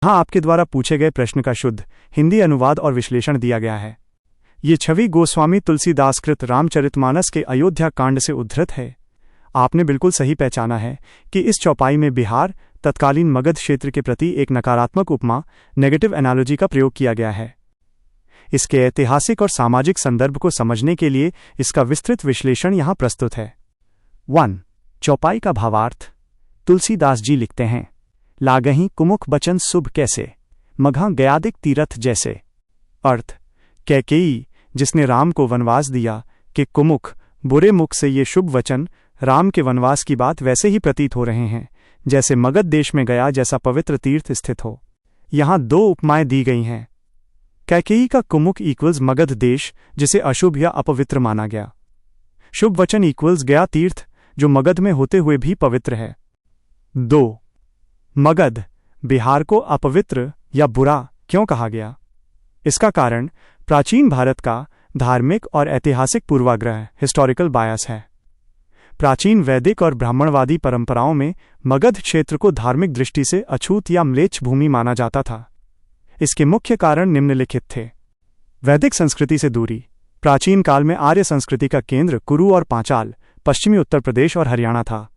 हाँ, आपके द्वारा पूछे गए प्रश्न का शुद्ध हिंदी अनुवाद और विश्लेषण दिया गया है। ये छवि गोस्वामी तुलसीदास कृत रामचरितमानस के अयोध्या कांड से उद्धृत है। आपने बिल्कुल सही पहचाना है कि इस चौपाई में बिहार तत्कालीन मगध क्षेत्र के प्रति एक नकारात्मक उपमा नेगेटिव एनालॉजी का प्रयोग किया गया है। इसके ऐतिहासिक और सामाजिक संदर्भ को समझने के लिए इसका विस्तृत विश्लेषण यहाँ प्रस्तुत है। 1. चौपाई का भावार्थ। तुलसीदास जी लिखते हैं, लागहीं कुमुख बचन शुभ कैसे, मघा गयादिक तीरथ जैसे। अर्थ, कैकेयी जिसने राम को वनवास दिया कि कुमुख बुरे मुख से ये शुभ वचन राम के वनवास की बात वैसे ही प्रतीत हो रहे हैं जैसे मगध देश में गया जैसा पवित्र तीर्थ स्थित हो। यहाँ 2 उपमाएं दी गई हैं। कैकेयी का कुमुख इक्वल्स मगध देश जिसे अशुभ या अपवित्र माना गया। शुभ वचन इक्वल्स गया तीर्थ जो मगध में होते हुए भी पवित्र है। 2. मगध बिहार को अपवित्र या बुरा क्यों कहा गया? इसका कारण प्राचीन भारत का धार्मिक और ऐतिहासिक पूर्वाग्रह हिस्टोरिकल बायस है। प्राचीन वैदिक और ब्राह्मणवादी परंपराओं में मगध क्षेत्र को धार्मिक दृष्टि से अछूत या म्लेच्छ भूमि माना जाता था। इसके मुख्य कारण निम्नलिखित थे। वैदिक संस्कृति से दूरी। प्राचीन काल में आर्य संस्कृति का केंद्र कुरु और पांचाल पश्चिमी उत्तर प्रदेश और हरियाणा था।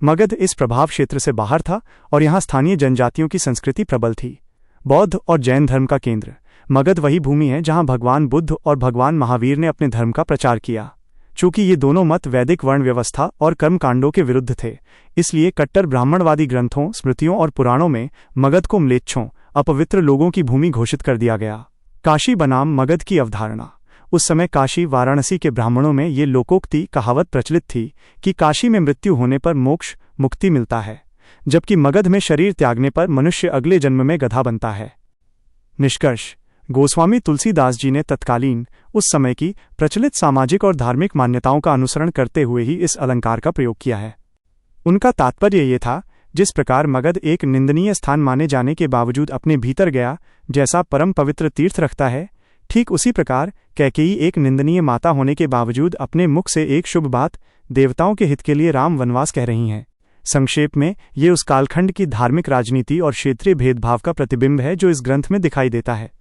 मगध इस प्रभाव क्षेत्र से बाहर था और यहाँ स्थानीय जनजातियों की संस्कृति प्रबल थी। बौद्ध और जैन धर्म का केंद्र। मगध वही भूमि है जहाँ भगवान बुद्ध और भगवान महावीर ने अपने धर्म का प्रचार किया। चूंकि ये दोनों मत वैदिक वर्ण व्यवस्था और कर्मकांडों के विरुद्ध थे, इसलिए कट्टर ब्राह्मणवादी ग्रंथों, स्मृतियों और पुराणों में मगध को म्लेच्छों, अपवित्र लोगों की भूमि घोषित कर दिया गया। काशी बनाम मगध की अवधारणा। उस समय काशी वाराणसी के ब्राह्मणों में ये लोकोक्ति कहावत प्रचलित थी कि काशी में मृत्यु होने पर मोक्ष मुक्ति मिलता है, जबकि मगध में शरीर त्यागने पर मनुष्य अगले जन्म में गधा बनता है। निष्कर्ष, गोस्वामी तुलसीदास जी ने तत्कालीन उस समय की प्रचलित सामाजिक और धार्मिक मान्यताओं का अनुसरण करते हुए ही इस अलंकार का प्रयोग किया है। उनका तात्पर्य ये था, जिस प्रकार मगध एक निंदनीय स्थान माने जाने के बावजूद अपने भीतर गया जैसा परम पवित्र तीर्थ रखता है, ठीक उसी प्रकार कैकेयी एक निंदनीय माता होने के बावजूद अपने मुख से एक शुभ बात देवताओं के हित के लिए राम वनवास कह रही हैं। संक्षेप में, ये उस कालखंड की धार्मिक राजनीति और क्षेत्रीय भेदभाव का प्रतिबिंब है जो इस ग्रंथ में दिखाई देता है।